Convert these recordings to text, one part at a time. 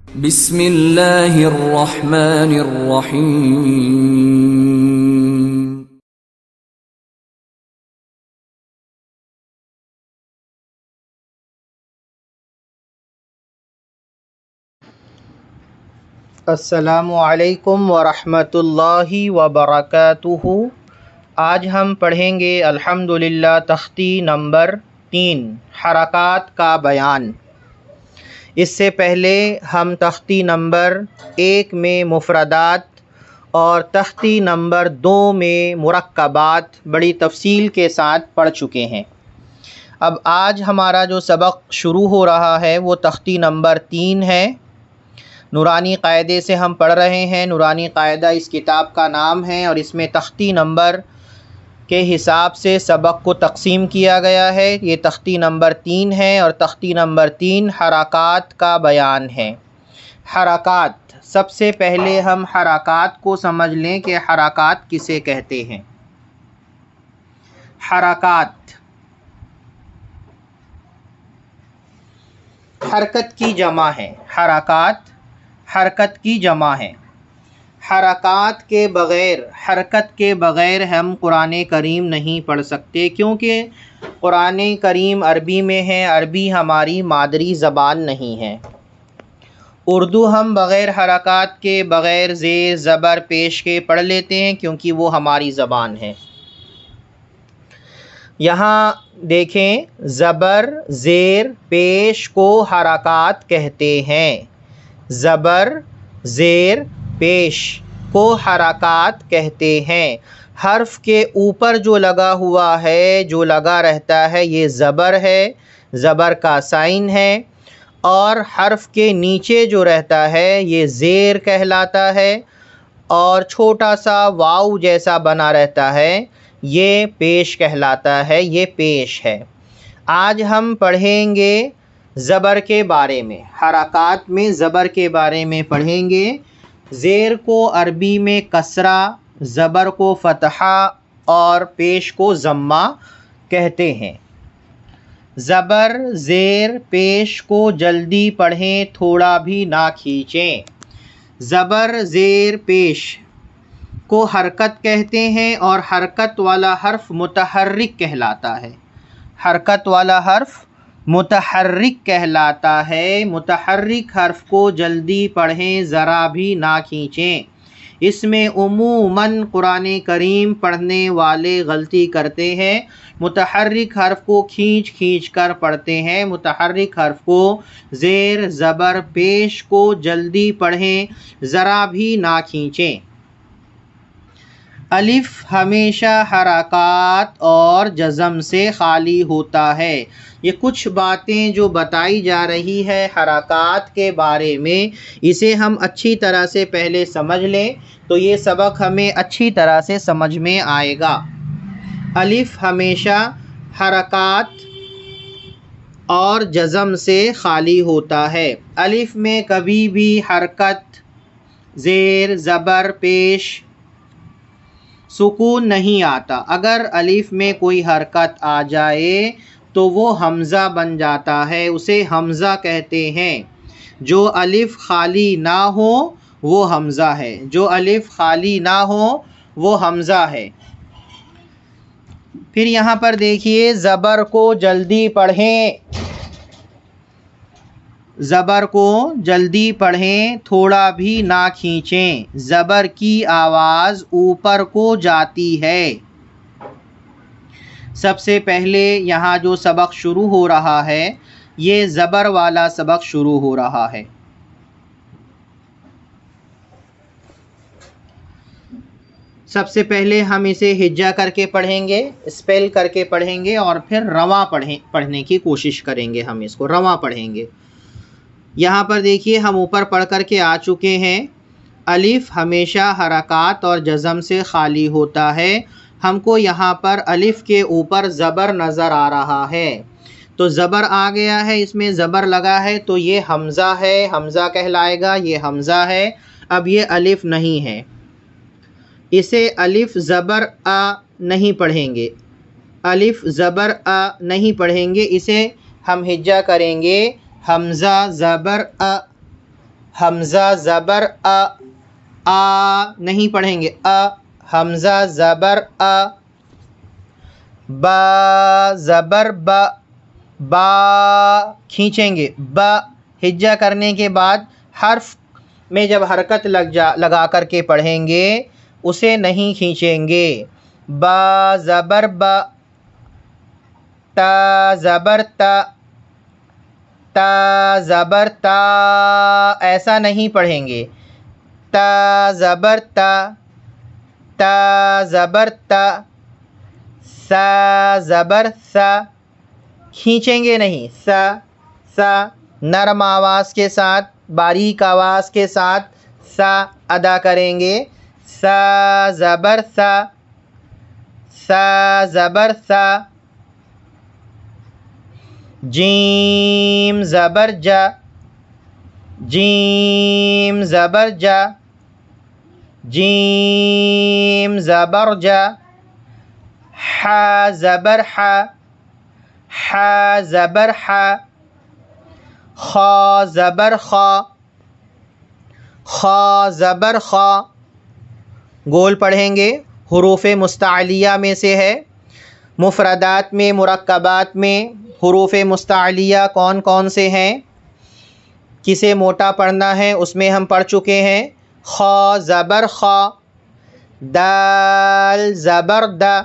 بسم اللہ الرحمن الرحیم۔ السلام علیکم ورحمۃ اللہ وبرکاتہ۔ آج ہم پڑھیں گے الحمدللہ تختی نمبر 3 حرکات کا بیان۔ اس سے پہلے ہم تختی نمبر 1 میں مفردات اور تختی نمبر 2 میں مرکبات بڑی تفصیل کے ساتھ پڑھ چکے ہیں۔ اب آج ہمارا جو سبق شروع ہو رہا ہے وہ تختی نمبر 3 ہے۔ نورانی قاعدے سے ہم پڑھ رہے ہیں۔ نورانی قاعدہ اس کتاب کا نام ہے اور اس میں تختی نمبر کے حساب سے سبق کو تقسیم کیا گیا ہے۔ یہ تختی نمبر 3 ہے اور تختی نمبر 3 حرکات کا بیان ہے۔ حرکات، سب سے پہلے ہم حرکات کو سمجھ لیں کہ حرکات کسے کہتے ہیں۔ حرکات حرکت کی جمع ہے۔ حرکات حرکت کی جمع ہے۔ حرکات کے بغیر، حرکت کے بغیر ہم قرآن کریم نہیں پڑھ سکتے، کیونکہ قرآن کریم عربی میں ہے، عربی ہماری مادری زبان نہیں ہے۔ اردو ہم بغیر حرکات کے، بغیر زیر زبر پیش کے پڑھ لیتے ہیں کیونکہ وہ ہماری زبان ہے۔ یہاں دیکھیں، زبر زیر پیش کو حرکات کہتے ہیں۔ زبر زیر پیش کو حرکات کہتے ہیں۔ حرف کے اوپر جو لگا ہوا ہے، جو لگا رہتا ہے، یہ زبر ہے، زبر کا سائن ہے، اور حرف کے نیچے جو رہتا ہے یہ زیر کہلاتا ہے، اور چھوٹا سا واو جیسا بنا رہتا ہے یہ پیش کہلاتا ہے، یہ پیش ہے۔ آج ہم پڑھیں گے زبر کے بارے میں، حرکات میں زبر کے بارے میں پڑھیں گے۔ زیر کو عربی میں کسرہ، زبر کو فتحہ اور پیش کو ضمہ کہتے ہیں۔ زبر زیر پیش کو جلدی پڑھیں، تھوڑا بھی نہ کھینچیں۔ زبر زیر پیش کو حرکت کہتے ہیں اور حرکت والا حرف متحرک کہلاتا ہے۔ حرکت والا حرف متحرک کہلاتا ہے۔ متحرک حرف کو جلدی پڑھیں، ذرا بھی نہ کھینچیں۔ اس میں عموماً قرآن کریم پڑھنے والے غلطی کرتے ہیں، متحرک حرف کو کھینچ کھینچ کر پڑھتے ہیں۔ متحرک حرف کو، زیر زبر پیش کو جلدی پڑھیں، ذرا بھی نہ کھینچیں۔ الف ہمیشہ حرکات اور جزم سے خالی ہوتا ہے۔ یہ کچھ باتیں جو بتائی جا رہی ہے حرکات کے بارے میں، اسے ہم اچھی طرح سے پہلے سمجھ لیں تو یہ سبق ہمیں اچھی طرح سے سمجھ میں آئے گا۔ الف ہمیشہ حرکات اور جزم سے خالی ہوتا ہے۔ الف میں کبھی بھی حرکت، زیر زبر پیش، سکون نہیں آتا۔ اگر الف میں کوئی حرکت آ جائے تو وہ حمزہ بن جاتا ہے، اسے حمزہ کہتے ہیں۔ جو الف خالی نہ ہو وہ حمزہ ہے، جو الف خالی نہ ہو وہ حمزہ ہے۔ پھر یہاں پر دیکھیے، زبر کو جلدی پڑھیں، زبر کو جلدی پڑھیں، تھوڑا بھی نہ کھینچیں۔ زبر کی آواز اوپر کو جاتی ہے۔ سب سے پہلے یہاں جو سبق شروع ہو رہا ہے یہ زبر والا سبق شروع ہو رہا ہے۔ سب سے پہلے ہم اسے ہجا کر کے پڑھیں گے، اسپیل کر کے پڑھیں گے، اور پھر رواں پڑھنے کی کوشش کریں گے۔ ہم اس کو رواں پڑھیں گے۔ یہاں پر دیکھیے، ہم اوپر پڑھ کر کے آ چکے ہیں۔ الف ہمیشہ حرکات اور جزم سے خالی ہوتا ہے۔ ہم کو یہاں پر الف کے اوپر زبر نظر آ رہا ہے، تو زبر آ گیا ہے، اس میں زبر لگا ہے تو یہ حمزہ ہے، حمزہ کہلائے گا، یہ حمزہ ہے۔ اب یہ الف نہیں ہے، اسے الف زبر آ نہیں پڑھیں گے، الف زبر آ نہیں پڑھیں گے، اسے ہم ہجا کریں گے، حمزہ زبر آ، حمزہ زبر آ نہیں پڑھیں گے، حمزہ زبر با زبر با کھینچیں گے، ہجا کرنے کے بعد حرف میں جب حرکت لگا کر کے پڑھیں گے اسے نہیں کھینچیں گے۔ با زبر تا زبر تا زبر تا ایسا نہیں پڑھیں گے، تا زبر تا زبر سا زبر سا کھینچیں گے نہیں، سا نرم آواز کے ساتھ، باریک آواز کے ساتھ سا ادا کریں گے، سا زبر سا زبر سا۔ جیم زبر جیم زبر جیم زبر ح زبر ح زبر خا زبر خا زبر خا۔ گول پڑھیں گے، حروف مستعلیہ میں سے ہے۔ مفردات میں، مرکبات میں حروف مستعلیہ کون کون سے ہیں، کسے موٹا پڑھنا ہے اس میں ہم پڑھ چکے ہیں۔ خا زبر خا، دال زبر دا،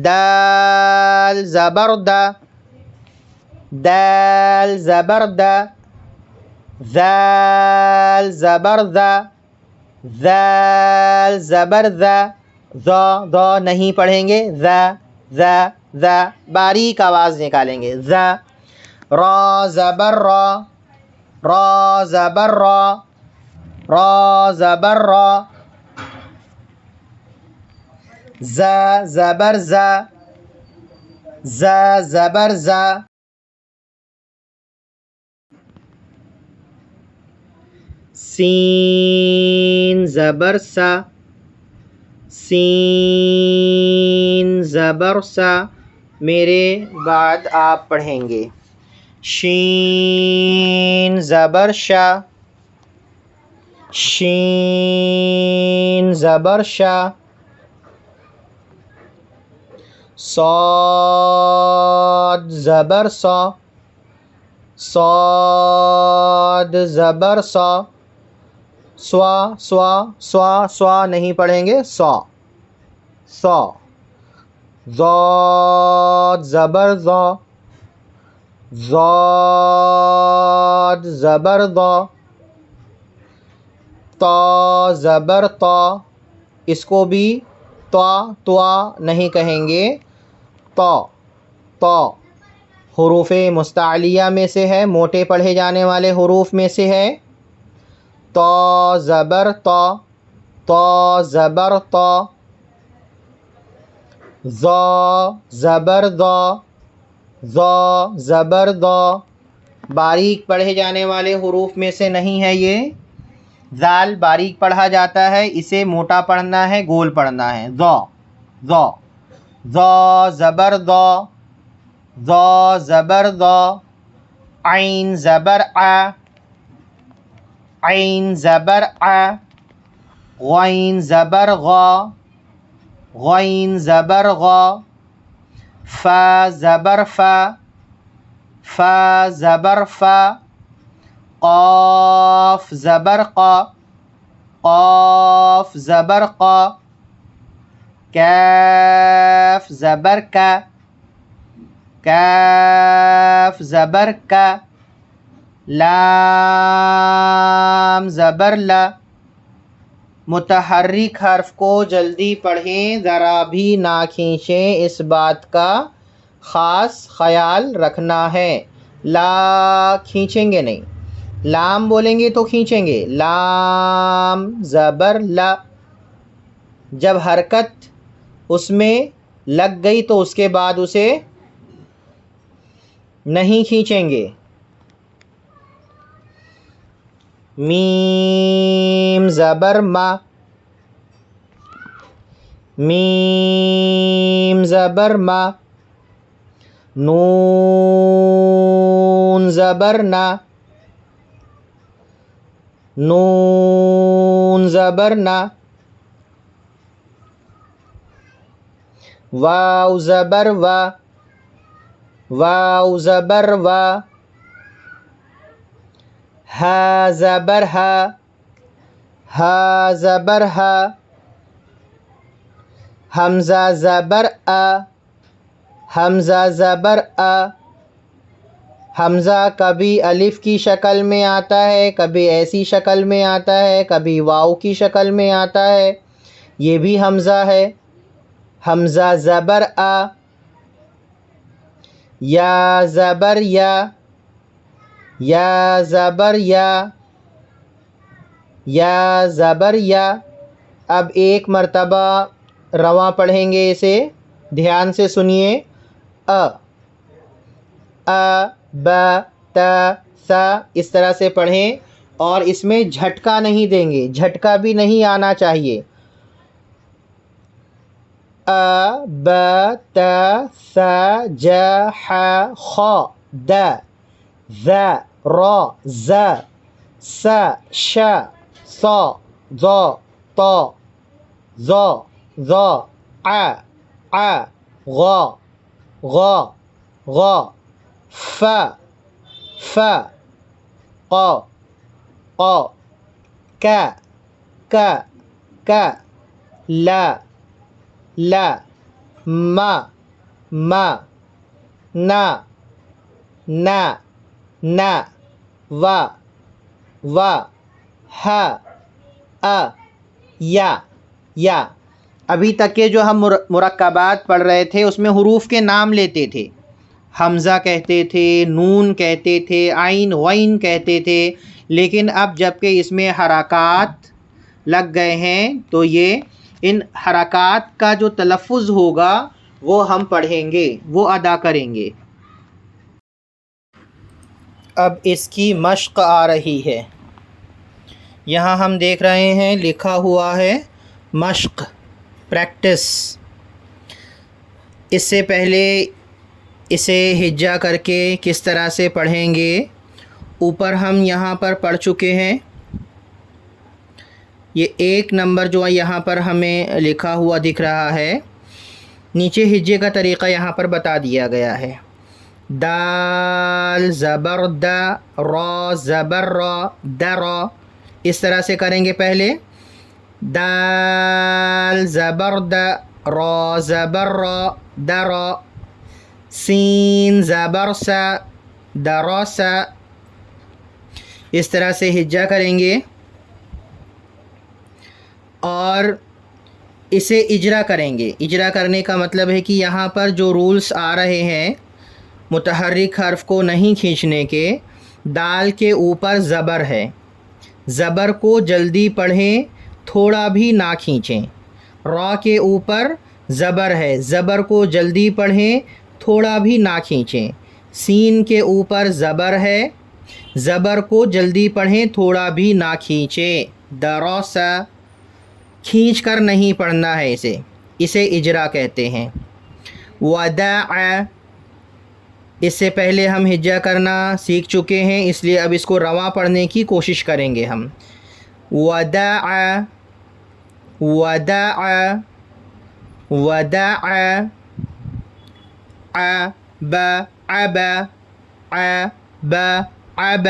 دال زبر دا، دال زبر دا، ذال زبر ذا، ذال زبر ذا، ذا نہیں پڑھیں گے، ذا باریک آواز نکالیں گے، ذا۔ را زبر را، را زبر را، را زبر را۔ ز زبر ز، ز زبر ز۔ سین زبر سا، سین زبر سا۔ میرے بعد آپ پڑھیں گے۔ شین زبر شا، شین زبر شا۔ صاد زبر صا، صاد زبر صا۔ سوا سوا سوا سوا نہیں پڑھیں گے، سا سا۔ ضاد زبر ضا، ضاد زبر ضا۔ تا زبر تا، اس کو بھی توا نہیں کہیں گے، تا تا۔ حروف مستعلیہ میں سے ہے، موٹے پڑھے جانے والے حروف میں سے ہے۔ تا زبر تا، تا زبر تا۔ ضا زبر ضا، ضا زبر ضا۔ باریک پڑھے جانے والے حروف میں سے نہیں ہے یہ، ذال باریک پڑھا جاتا ہے، اسے موٹا پڑھنا ہے، گول پڑھنا ہے، ضا ضا۔ ضا زبر ضا، ضا زبر ضا۔ عین زبر ع، عین زبر ع۔ غین زبر غا، غین زبر غا۔ فا زبر فا، فا زبر فا۔ قاف زبر قا، قاف زبر قا۔ کاف زبر کا، کاف زبر کا۔ لام زبر لا۔ متحرک حرف کو جلدی پڑھیں، ذرا بھی نہ کھینچیں، اس بات کا خاص خیال رکھنا ہے۔ لا کھینچیں گے نہیں، لام بولیں گے تو کھینچیں گے، لام زبر لا۔ جب حرکت اس میں لگ گئی تو اس کے بعد اسے نہیں کھینچیں گے۔ میم زبر ما، میم زبر ما۔ نون زبر نا، نون زبر نا، واو زبر وا، واو زبر وا، ہا زبر ہا، ہا زبر ہا، حمزہ زبر آ، حمزہ زبر آ، حمزہ کبھی الف کی شکل میں آتا ہے، کبھی ایسی شکل میں آتا ہے، کبھی واو کی شکل میں آتا ہے، یہ بھی حمزہ ہے۔ حمزہ زبر آ، یا زبر یا، یا زبر یا، یا زبر یا۔ اب ایک مرتبہ رواں پڑھیں گے، اسے دھیان سے سنیے۔ ا ب ت ث اس طرح سے پڑھیں، اور اس میں جھٹکا نہیں دیں گے، جھٹکا بھی نہیں آنا چاہیے۔ ا ب ت ث ج ح خ د ذ ر ز س ش ص ض ط ظ ظ ع ع غ غ غ ف ف ق ق ك ك ك ل ل م م ن ن ن و و ح یا یا۔ ابھی تک کے جو ہم مرکبات پڑھ رہے تھے اس میں حروف کے نام لیتے تھے، حمزہ کہتے تھے، نون کہتے تھے، عین غین کہتے تھے، لیکن اب جب کہ اس میں حرکات لگ گئے ہیں تو یہ ان حرکات کا جو تلفظ ہوگا وہ ہم پڑھیں گے، وہ ادا کریں گے۔ اب اس کی مشق آ رہی ہے، یہاں ہم دیکھ رہے ہیں لکھا ہوا ہے مشق، پریکٹس۔ اس سے پہلے اسے ہجا کر کے کس طرح سے پڑھیں گے، اوپر ہم یہاں پر پڑھ چکے ہیں۔ یہ 1 نمبر جو یہاں پر ہمیں لکھا ہوا دکھ رہا ہے، نیچے ہجے کا طریقہ یہاں پر بتا دیا گیا ہے۔ دال زبر دا، را زبر را، در، اس طرح سے کریں گے۔ پہلے دال زبر دا، را زبر را، در، سین زبر سا، درسا، اس طرح سے ہجا کریں گے اور اسے اجرا کریں گے۔ اجرا کرنے کا مطلب ہے کہ یہاں پر جو رولز آ رہے ہیں متحرک حرف کو نہیں کھینچنے کے، دال کے اوپر زبر ہے، زبر کو جلدی پڑھیں، تھوڑا بھی نہ کھینچیں۔ را کے اوپر زبر ہے، زبر کو جلدی پڑھیں، تھوڑا بھی نہ کھینچیں۔ سین کے اوپر زبر ہے، زبر کو جلدی پڑھیں، تھوڑا بھی نہ کھینچیں۔ درسا، کھینچ کر نہیں پڑھنا ہے اسے اجرا کہتے ہیں۔ وداع، اس سے پہلے ہم ہجا کرنا سیکھ چکے ہیں، اس لیے اب اس کو رواں پڑھنے کی کوشش کریں گے ہم۔ وداع، وداع، وداع، عب، عب، عب، عب،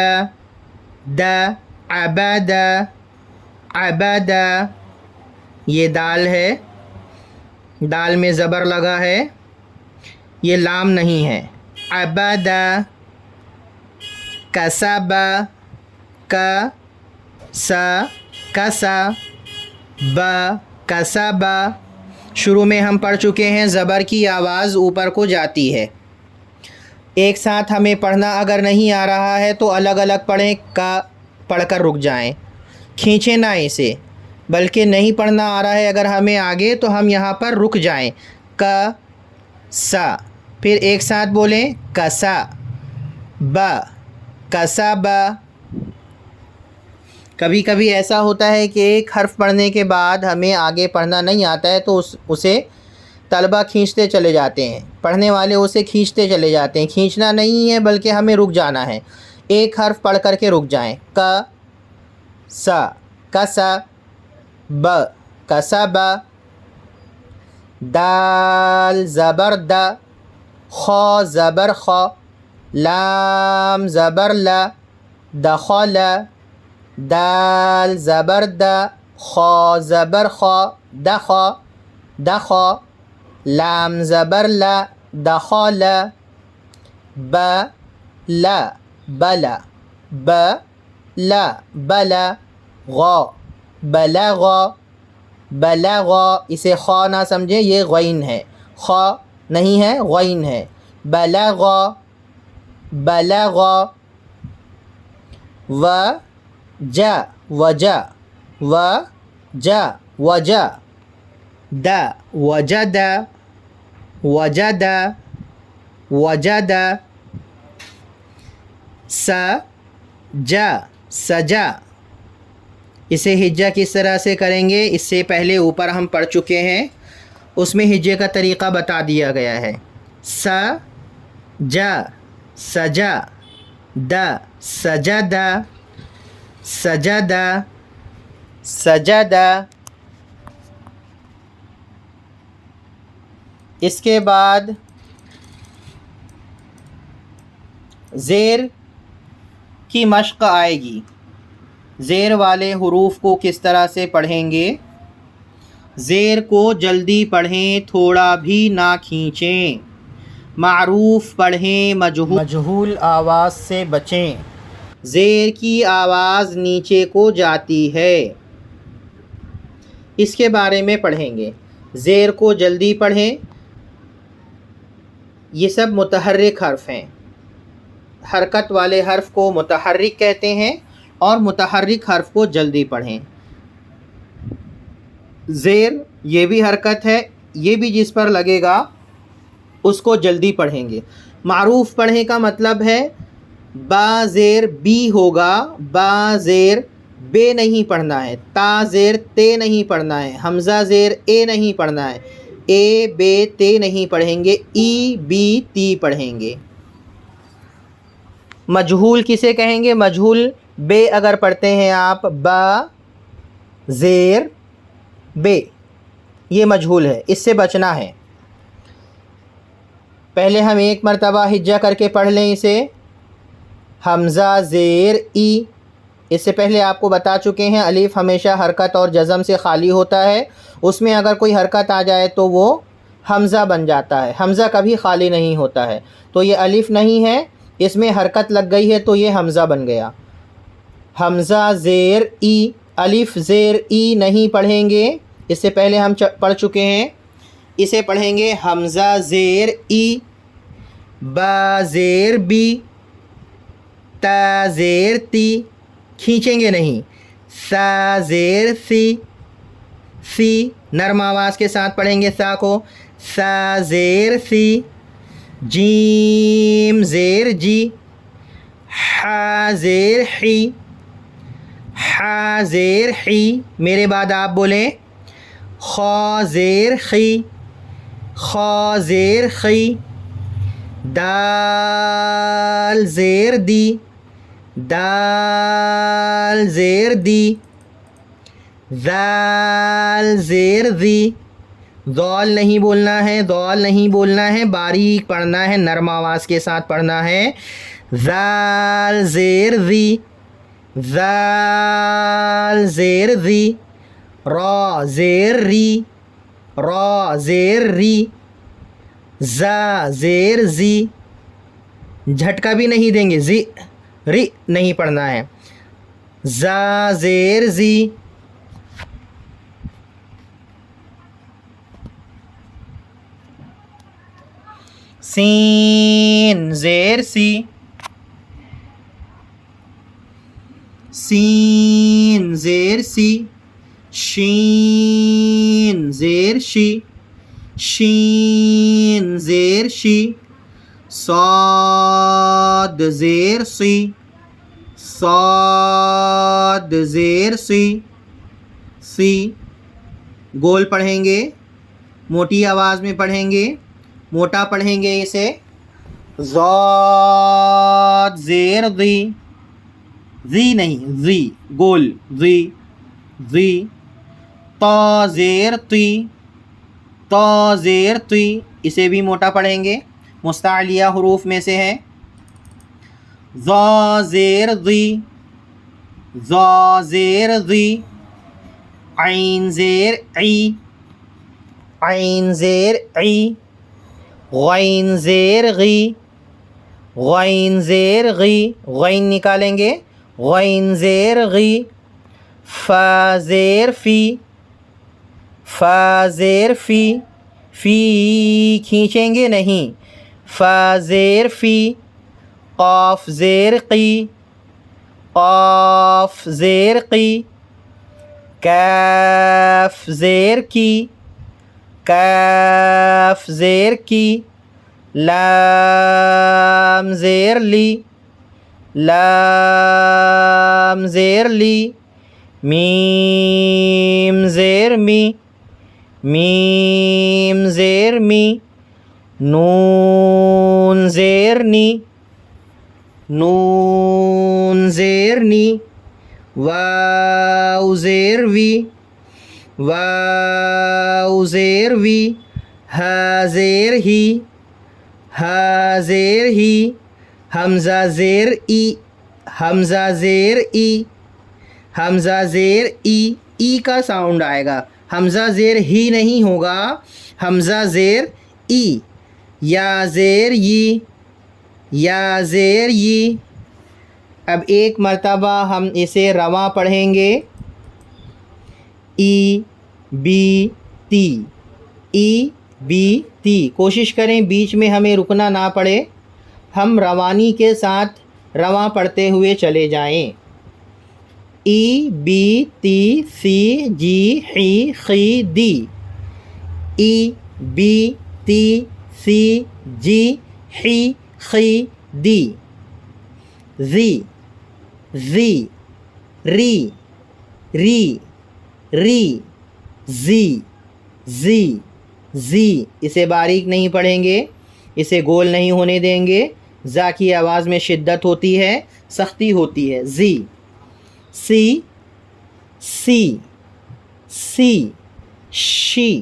د، عبد، عبد، یہ دال ہے، دال میں زبر لگا ہے، یہ لام نہیں ہے۔ عبد، کسب، کسا، ب، کسب۔ شروع میں ہم پڑھ چکے ہیں زبر کی آواز اوپر کو جاتی ہے، ایک ساتھ ہمیں پڑھنا اگر نہیں آ رہا ہے تو الگ الگ پڑھیں، کا پڑھ کر رک جائیں، کھینچیں نہ اسے، بلکہ نہیں پڑھنا آ رہا ہے اگر ہمیں آگے تو ہم یہاں پر رک جائیں، کا سا، پھر ایک ساتھ بولیں کسا، ب، کسا ب۔ کبھی کبھی ایسا ہوتا ہے کہ ایک حرف پڑھنے کے بعد ہمیں آگے پڑھنا نہیں آتا ہے تو اسے طلبہ کھینچتے چلے جاتے ہیں، پڑھنے والے اسے کھینچتے چلے جاتے ہیں۔ کھینچنا نہیں ہے بلکہ ہمیں رک جانا ہے، ایک حرف پڑھ کر کے رک جائیں، ک، س کس ب کسب دال زبر د خا زبر خا لام زبر ل دخل دال زبر د خا زبر خا دخا دخا لام زبر ل دخل ب ل بل ب ل بل غا بلغ بلغ اسے خا نہ سمجھیں، یہ غین ہے، خا نہیں ہے، غین ہے. بلغ بلغ و جا وجا و جا وجا د وجد وجد وجد س جا سجا. اسے ہجہ کس طرح سے کریں گے؟ اس سے پہلے اوپر ہم پڑھ چکے ہیں، اس میں ہجے کا طریقہ بتا دیا گیا ہے. س جا سجا د سجد سجد سجد. اس کے بعد زیر کی مشق آئے گی. زیر والے حروف کو کس طرح سے پڑھیں گے؟ زیر کو جلدی پڑھیں، تھوڑا بھی نہ کھینچیں. معروف پڑھیں، مجہول آواز سے بچیں. زیر کی آواز نیچے کو جاتی ہے، اس کے بارے میں پڑھیں گے. زیر کو جلدی پڑھیں. یہ سب متحرک حرف ہیں. حرکت والے حرف کو متحرک کہتے ہیں اور متحرک حرف کو جلدی پڑھیں. زیر یہ بھی حرکت ہے، یہ بھی جس پر لگے گا اس کو جلدی پڑھیں گے. معروف پڑھیں کا مطلب ہے با زیر بی ہوگا، با زیر بے نہیں پڑھنا ہے، تا زیر تے نہیں پڑھنا ہے، حمزہ زیر اے نہیں پڑھنا ہے، اے بے تے نہیں پڑھیں گے، ای بی تی پڑھیں گے. مجہول کسے کہیں گے؟ مجہول بے اگر پڑھتے ہیں آپ، با زیر بے، یہ مجہول ہے، اس سے بچنا ہے. پہلے ہم ایک مرتبہ ہجہ کر کے پڑھ لیں اسے. حمزہ زیر ای، اس سے پہلے آپ کو بتا چکے ہیں الف ہمیشہ حرکت اور جزم سے خالی ہوتا ہے، اس میں اگر کوئی حرکت آ جائے تو وہ حمزہ بن جاتا ہے. حمزہ کبھی خالی نہیں ہوتا ہے. تو یہ الف نہیں ہے، اس میں حرکت لگ گئی ہے تو یہ حمزہ بن گیا. حمزہ زیر ای، الف زیر ای نہیں پڑھیں گے، اس سے پہلے ہم پڑھ چکے ہیں. اسے پڑھیں گے حمزہ زیر ای، با زیر بی، تا زیر تی، کھینچیں گے نہیں. سا زیر سی، سی نرم آواز کے ساتھ پڑھیں گے سا کو. سا زیر سی. جیم زیر جی، حا زیر حی، حا زیر حی. میرے بعد آپ بولیں خا زیر خی، خا زیر خی. دال زیر دی، دال زیر دی. ذال زیر دی، ذال نہیں بولنا ہے، ذال نہیں بولنا ہے، باریک پڑھنا ہے، نرم آواز کے ساتھ پڑھنا ہے. ذال زیر دی، ذال زیر دی. را زیر ری، را زیر ری. زا زیر زی، جھٹکا بھی نہیں دیں گے، زی ری نہیں پڑھنا ہے. زا زیر زی. سین زیر سی، سین زیر سی. شین زیر شی، شین زیر شی. صاد زیر سی، صاد زیر سی. سی گول پڑھیں گے، موٹی آواز میں پڑھیں گے، موٹا پڑھیں گے اسے. ضاد زیر دی، زی نہیں، زی گول، زی زی. تا زیر تی، تا زیر تی، اسے بھی موٹا پڑھیں گے، مستعلیہ حروف میں سے ہے. ذا زیر ذی، ذا زیر ذی. عین زیر عی، عین زیر عی. غین زیر غی، غین زیر غی، غین نکالیں گے، غین زیر غی. فا زیر فی، فا زیر فی، فی کھینچیں گے نہیں، فا زیر فی. قاف زیر قی، قاف زیر قی. کاف زیر کی، کاف زیر کی. لام زیر لی، لام زیر لی. میم زیر می، میم زیر می. نون زیر نی، نون زیر نی. واو زیر وی، واو زیر وی. ہا زیر ہی، ہا زیر ہی. حمزہ زیر ای، حمزہ زیر ای، حمزہ زیر ای. ای کا ساؤنڈ آئے گا، حمزہ زیر ہی نہیں ہوگا، حمزہ زیر ای. یا زیر ی، یا زیر ی. اب ایک مرتبہ ہم اسے رواں پڑھیں گے. ای بی تی، ای بی تی. کوشش کریں بیچ میں ہمیں رکنا نہ پڑے، ہم روانی کے ساتھ رواں پڑھتے ہوئے چلے جائیں. ای بی تی سی جی حی خی دی. ای بی تی سی جی حی خی دی. زی زی ری ری ری. زی زی زی. اسے باریک نہیں پڑھیں گے، اسے گول نہیں ہونے دیں گے. زا کی آواز میں شدت ہوتی ہے، سختی ہوتی ہے. زی. سی سی سی. شی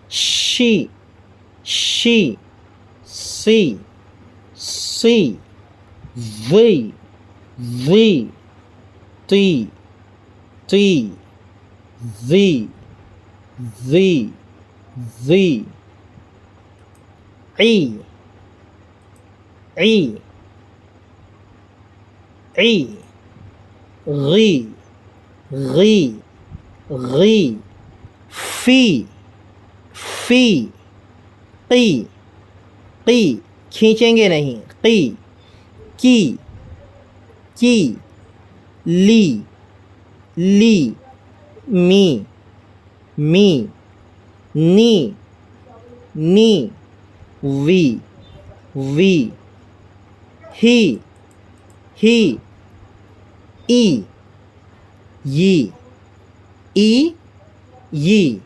شی شی. سی سی. وی وی. تی تی. زی زی زی. عی عی عی. غی غی غی. فی فی. قی قی. کھینچیں گے نہیں، قی. کی کی. لی لی. می می. نی نی. وی وی. ہی ہی. ای ی ای ی.